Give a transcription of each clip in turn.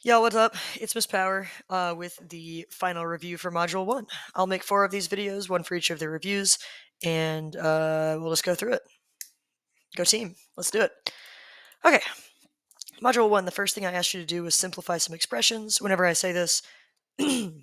Yo, what's up? It's Miss Power with the final review for Module 1. I'll make 4 of these videos, one for each of the reviews, and we'll just go through it. Go team. Let's do it. Okay. Module 1, the first thing I asked you to do was simplify some expressions whenever I say this. And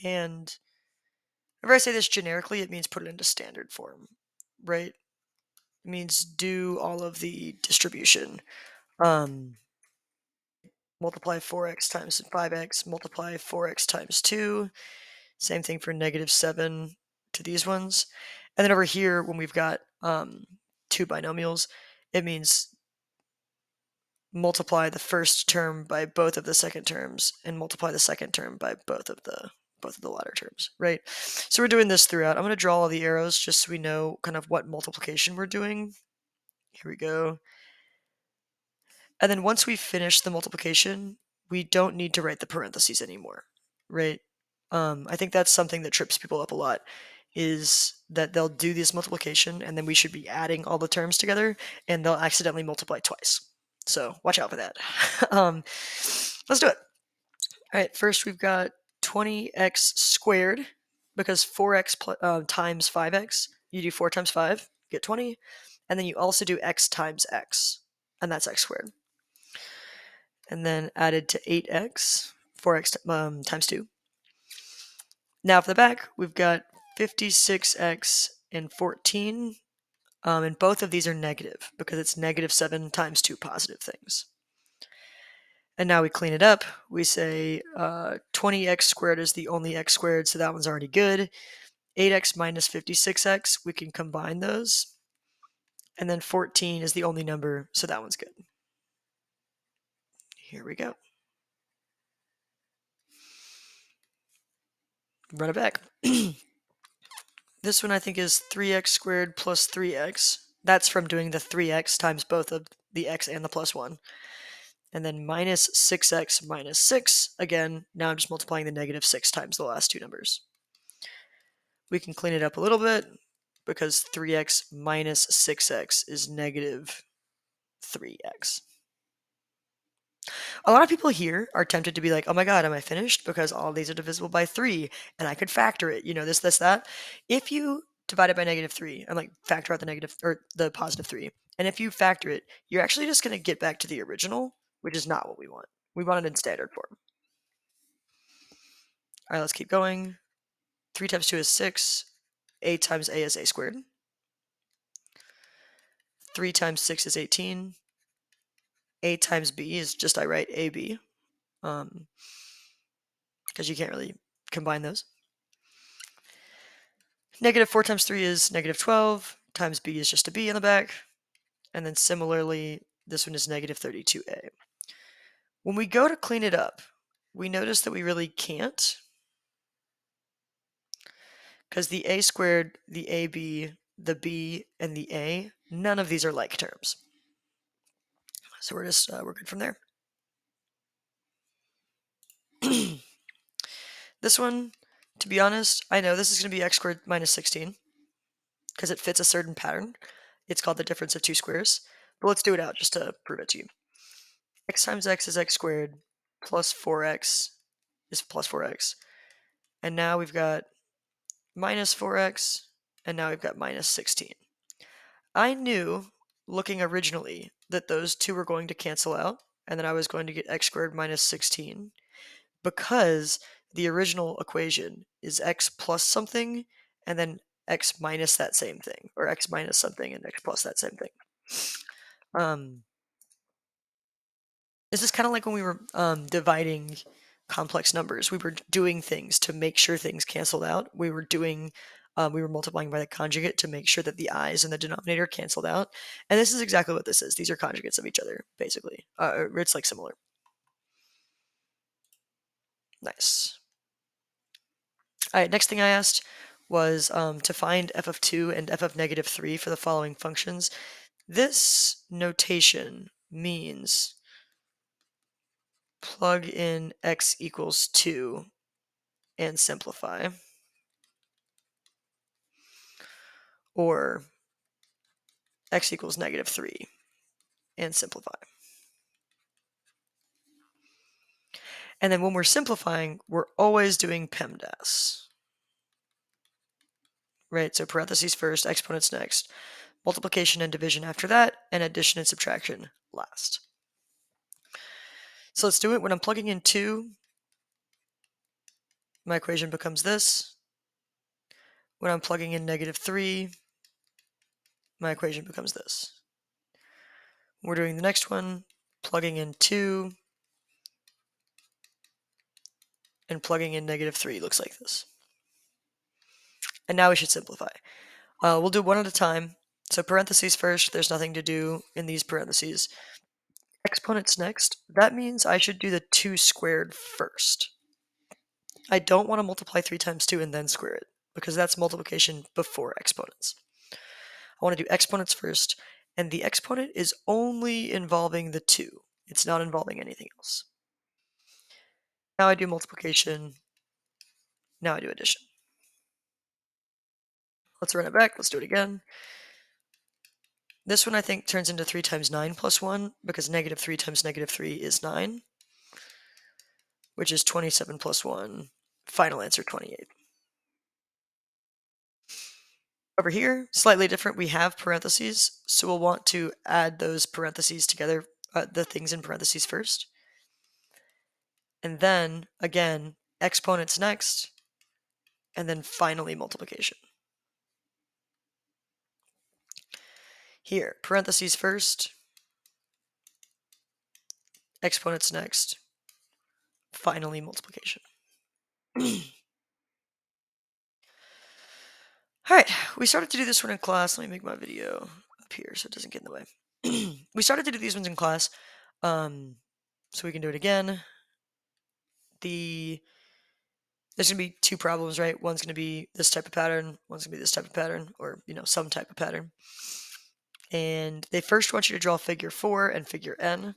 whenever I say this generically, it means put it into standard form, right? It means do all of the distribution. Multiply 4x times 5x, multiply 4x times 2. Same thing for -7 to these ones. And then over here, when we've got two binomials, it means multiply the first term by both of the second terms and multiply the second term by both of the latter terms, right? So we're doing this throughout. I'm going to draw all the arrows just so we know kind of what multiplication we're doing. Here we go. And then once we finish the multiplication, we don't need to write the parentheses anymore, right? I think that's something that trips people up a lot, is that they'll do this multiplication and then we should be adding all the terms together and they'll accidentally multiply twice. So watch out for that. Let's do it. All right, first we've got 20x squared, because 4x times 5x, you do 4 times 5, get 20, and then you also do x times x, and that's x squared. And then added to 8x, 4x times 2. Now for the back, we've got 56x and 14, and both of these are negative because it's -7 times two positive things. And now we clean it up. We say 20x squared is the only x squared, so that one's already good. 8x minus 56x, we can combine those. And then 14 is the only number, so that one's good. Here we go. Run it back. This one I think is 3x squared plus 3x. That's from doing the 3x times both of the x and the plus 1. And then minus 6x minus 6. Again, now I'm just multiplying the -6 times the last two numbers. We can clean it up a little bit because 3x minus 6x is -3x. A lot of people here are tempted to be like, oh my god, am I finished? Because all these are divisible by 3, and I could factor it, this, that. If you divide it by -3 and like factor out the negative or the positive 3, and if you factor it, you're actually just going to get back to the original, which is not what we want. We want it in standard form. All right, let's keep going. 3 times 2 is 6. A times a is a squared. 3 times 6 is 18. A times b is just I write ab, because you can't really combine those. -4 times 3 is -12, times b is just a b in the back, and then similarly, this one is -32a. When we go to clean it up, we notice that we really can't, because the a squared, the ab, the b, and the a, none of these are like terms. So we're good from there. This one, to be honest, I know this is going to be x squared minus 16, because it fits a certain pattern. It's called the difference of two squares. But let's do it out just to prove it to you. X times x is x squared, plus 4x is plus 4x. And now we've got minus 4x, and now we've got minus 16. I knew, looking originally, that those two were going to cancel out, and then I was going to get x squared minus 16, because the original equation is x plus something, and then x minus that same thing, or x minus something and x plus that same thing. This is kind of like when we were dividing complex numbers. We were doing things to make sure things canceled out. We were multiplying by the conjugate to make sure that the i's in the denominator canceled out. And this is exactly what this is. These are conjugates of each other, basically. It's like similar. Nice. All right, next thing I asked was to find f of 2 and f of -3 for the following functions. This notation means plug in x equals 2 and simplify, or x equals -3 and simplify. And then when we're simplifying, we're always doing PEMDAS. Right, so parentheses first, exponents next, multiplication and division after that, and addition and subtraction last. So let's do it. When I'm plugging in 2, my equation becomes this. When I'm plugging in -3, my equation becomes this. We're doing the next one, plugging in 2, and plugging in -3 looks like this. And now we should simplify. We'll do one at a time. So parentheses first, there's nothing to do in these parentheses. Exponents next, that means I should do the 2 squared first. I don't want to multiply 3 times 2 and then square it, because that's multiplication before exponents. I want to do exponents first, and the exponent is only involving the 2. It's not involving anything else. Now I do multiplication. Now I do addition. Let's run it back. Let's do it again. This one I think turns into 3 times 9 plus 1, because -3 times -3 is 9, which is 27 plus 1. Final answer, 28. Over here, slightly different, we have parentheses, so we'll want to add those parentheses together, the things in parentheses first. And then, again, exponents next, and then finally multiplication. Here, parentheses first, exponents next, finally multiplication. All right, we started to do this one in class. Let me make my video up here so it doesn't get in the way. We started to do these ones in class, so we can do it again. There's going to be 2 problems, right? One's going to be this type of pattern, one's going to be this type of pattern, or, some type of pattern. And they first want you to draw figure 4 and figure N.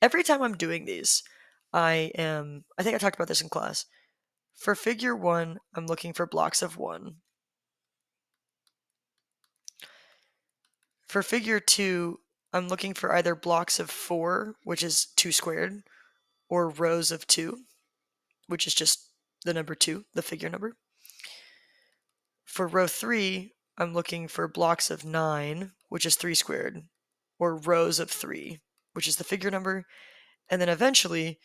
Every time I'm doing these, I think I talked about this in class. For figure 1, I'm looking for blocks of 1. For figure 2, I'm looking for either blocks of 4, which is 2 squared, or rows of 2, which is just the number 2, the figure number. For row 3, I'm looking for blocks of 9, which is 3 squared, or rows of 3, which is the figure number. And then eventually,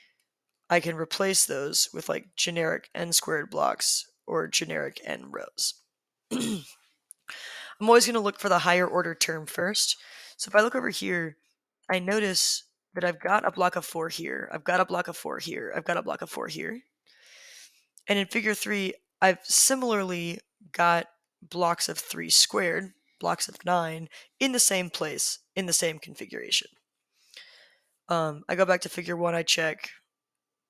I can replace those with like generic n squared blocks or generic n rows. I'm always going to look for the higher order term first. So if I look over here, I notice that I've got a block of 4 here, I've got a block of 4 here, I've got a block of 4 here. And in figure 3, I've similarly got blocks of 3 squared, blocks of 9, in the same place, in the same configuration. I go back to figure 1, I check,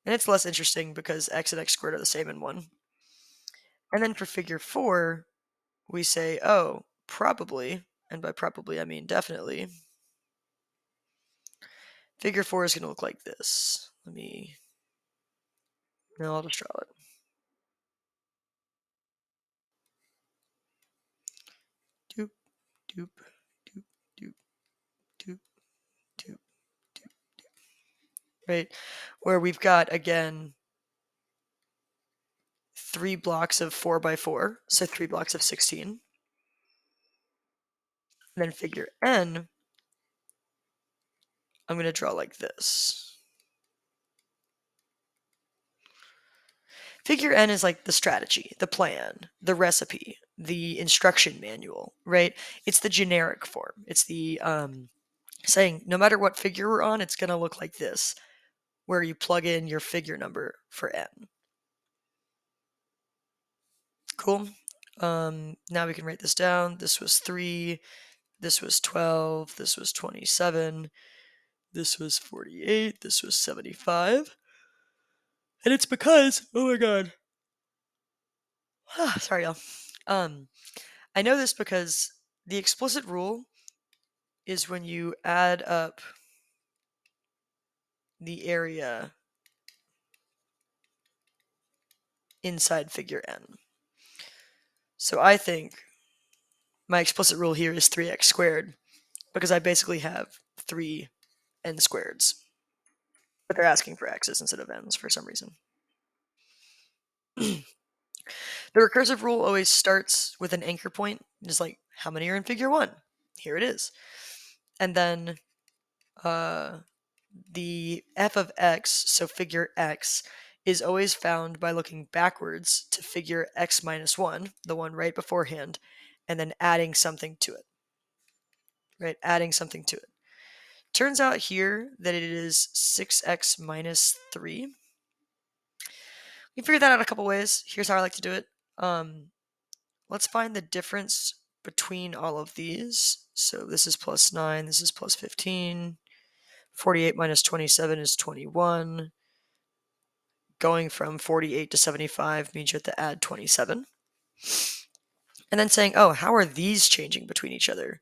and it's less interesting because x and x squared are the same in 1. And then for figure 4, we say, oh, probably, and by probably I mean definitely, figure 4 is going to look like this. I'll just draw it. Doop, doop, doop, doop, doop, doop, doop, doop. Right? Where we've got, again, 3 blocks of 4 by 4, so 3 blocks of 16. And then figure N, I'm going to draw like this. Figure N is like the strategy, the plan, the recipe, the instruction manual, right? It's the generic form. It's the saying no matter what figure we're on, it's going to look like this, where you plug in your figure number for N. Cool. Now we can write this down. This was 3, this was 12, this was 27, this was 48, this was 75. And it's because, oh my god. Sorry, y'all. I know this because the explicit rule is when you add up the area inside figure N. So I think my explicit rule here is 3x squared because I basically have 3 n squareds. but they're asking for x's instead of n's for some reason. The recursive rule always starts with an anchor point. It's like, how many are in figure 1? Here it is. And then the f of x, so figure x, is always found by looking backwards to figure x minus 1, the one right beforehand, and then adding something to it. Right? Adding something to it. Turns out here that it is 6x minus 3. We figured that out a couple ways. Here's how I like to do it. Let's find the difference between all of these. So this is plus 9, this is plus 15. 48 minus 27 is 21. Going from 48 to 75 means you have to add 27. And then saying, oh, how are these changing between each other?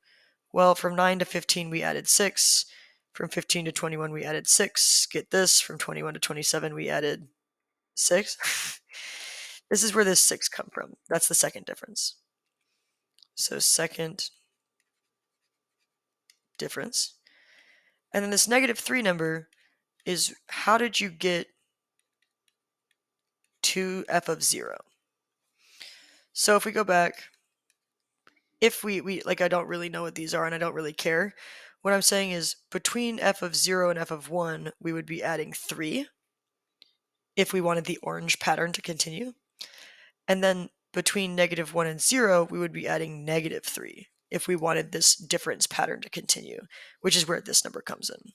Well, from 9 to 15, we added 6. From 15 to 21, we added 6. Get this, from 21 to 27, we added 6. This is where this 6 come from. That's the second difference. So second difference. And then this negative 3 number is how did you get to f of 0? So if we go back, if we like, I don't really know what these are and I don't really care. What I'm saying is between f of 0 and f of 1, we would be adding 3 if we wanted the orange pattern to continue. And then between negative 1 and 0, we would be adding negative 3 if we wanted this difference pattern to continue, which is where this number comes in.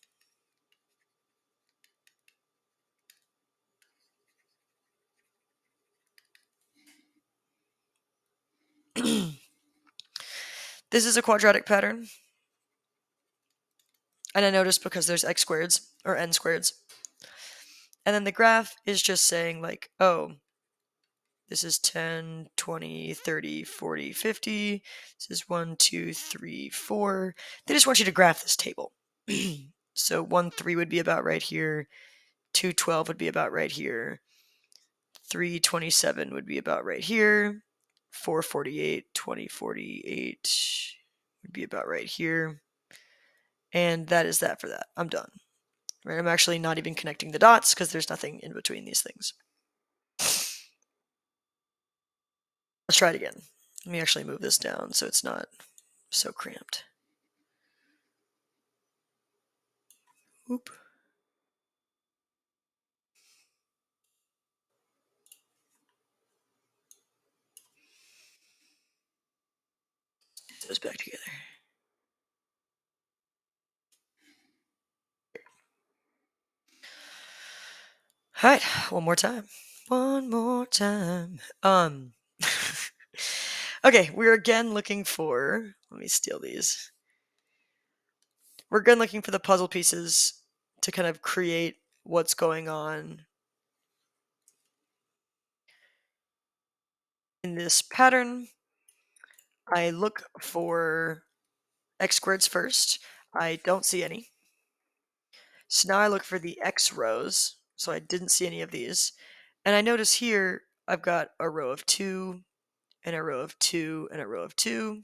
This is a quadratic pattern. And I noticed because there's x squareds or n squareds. And then the graph is just saying like, oh, this is 10, 20, 30, 40, 50. This is 1, 2, 3, 4. They just want you to graph this table. So 1, 3 would be about right here. 2, 12 would be about right here. 3, 27 would be about right here. 4, 48, 20, 48 would be about right here. And that is that for that. I'm done. Right? I'm actually not even connecting the dots because there's nothing in between these things. Let's try it again. Let me actually move this down so it's not so cramped. Oop. Put those back together. All right, one more time. One more time. Okay, we're again looking for, let me steal these. We're again looking for the puzzle pieces to kind of create what's going on in this pattern. I look for x squareds first. I don't see any. So now I look for the x rows. So I didn't see any of these. And I notice here I've got a row of 2 and a row of 2 and a row of 2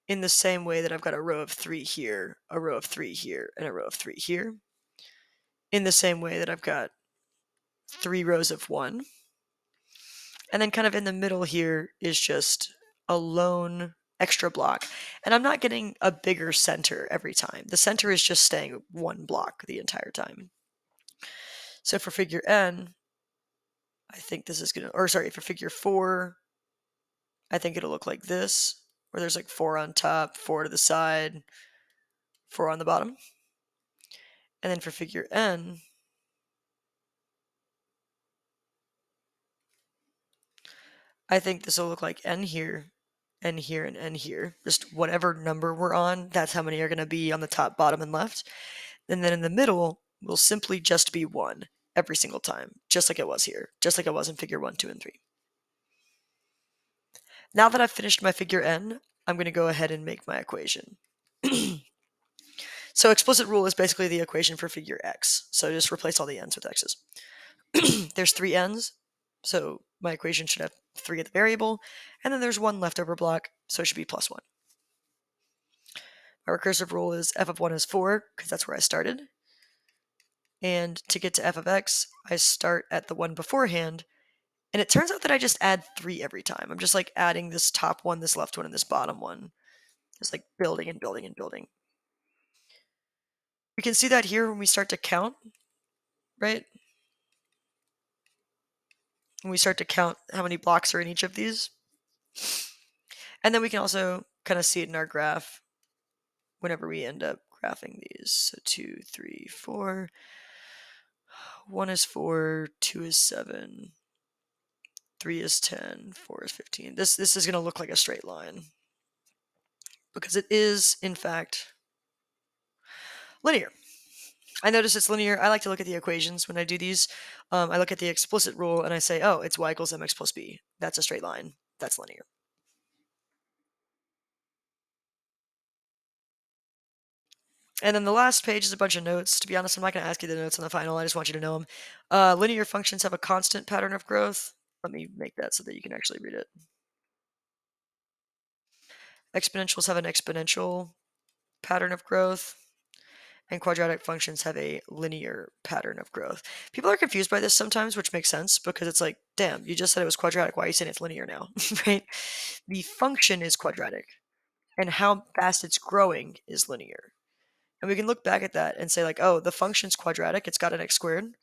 in the same way that I've got a row of 3 here, a row of 3 here, and a row of 3 here. In the same way that I've got 3 rows of 1. And then kind of in the middle here is just a lone extra block. And I'm not getting a bigger center every time. The center is just staying one block the entire time. So for figure N, I think this is going to, or sorry, for figure 4, I think it'll look like this, where there's like 4 on top, 4 to the side, 4 on the bottom. And then for figure N, I think this will look like N here, N here, and N here. Just whatever number we're on, that's how many are going to be on the top, bottom, and left. And then in the middle will simply just be 1 every single time, just like it was here, just like it was in figure 1, 2, and 3. Now that I've finished my figure N, I'm going to go ahead and make my equation. So explicit rule is basically the equation for figure X. So just replace all the n's with x's. There's 3 n's, so my equation should have 3 at the variable, and then there's 1 leftover block, so it should be plus 1. My recursive rule is f of 1 is 4, because that's where I started. And to get to f of x, I start at the one beforehand. And it turns out that I just add 3 every time. I'm just like adding this top one, this left one, and this bottom one. Just like building and building and building. We can see that here when we start to count, right? When we start to count how many blocks are in each of these. And then we can also kind of see it in our graph whenever we end up graphing these. So 2, 3, 4. 1 is 4, 2 is 7, 3 is 10, 4 is 15. This is going to look like a straight line because it is, in fact, linear. I notice it's linear. I like to look at the equations when I do these. I look at the explicit rule and I say, oh, it's y equals mx plus b. That's a straight line. That's linear. And then the last page is a bunch of notes. To be honest, I'm not going to ask you the notes on the final. I just want you to know them. Linear functions have a constant pattern of growth. Let me make that so that you can actually read it. Exponentials have an exponential pattern of growth, and quadratic functions have a linear pattern of growth. People are confused by this sometimes, which makes sense because it's like, damn, you just said it was quadratic. Why are you saying it's linear now? Right? The function is quadratic, and how fast it's growing is linear. And we can look back at that and say, like, oh, the function's quadratic, it's got an x squared.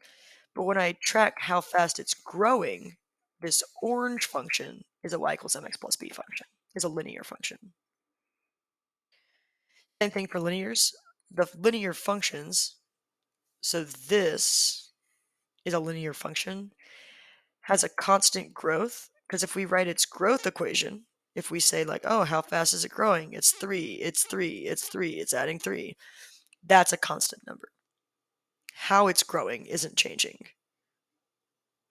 But when I track how fast it's growing, this orange function is a y equals mx plus b function, is a linear function. Same thing for linears. The linear functions, so this is a linear function, has a constant growth, because if we write its growth equation, if we say like, oh, how fast is it growing? It's 3, it's 3, it's 3, it's adding 3. That's a constant number. How it's growing isn't changing.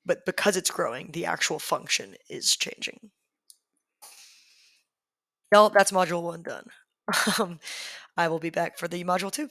But because it's growing, the actual function is changing. Well, that's module 1 done. I will be back for the module 2.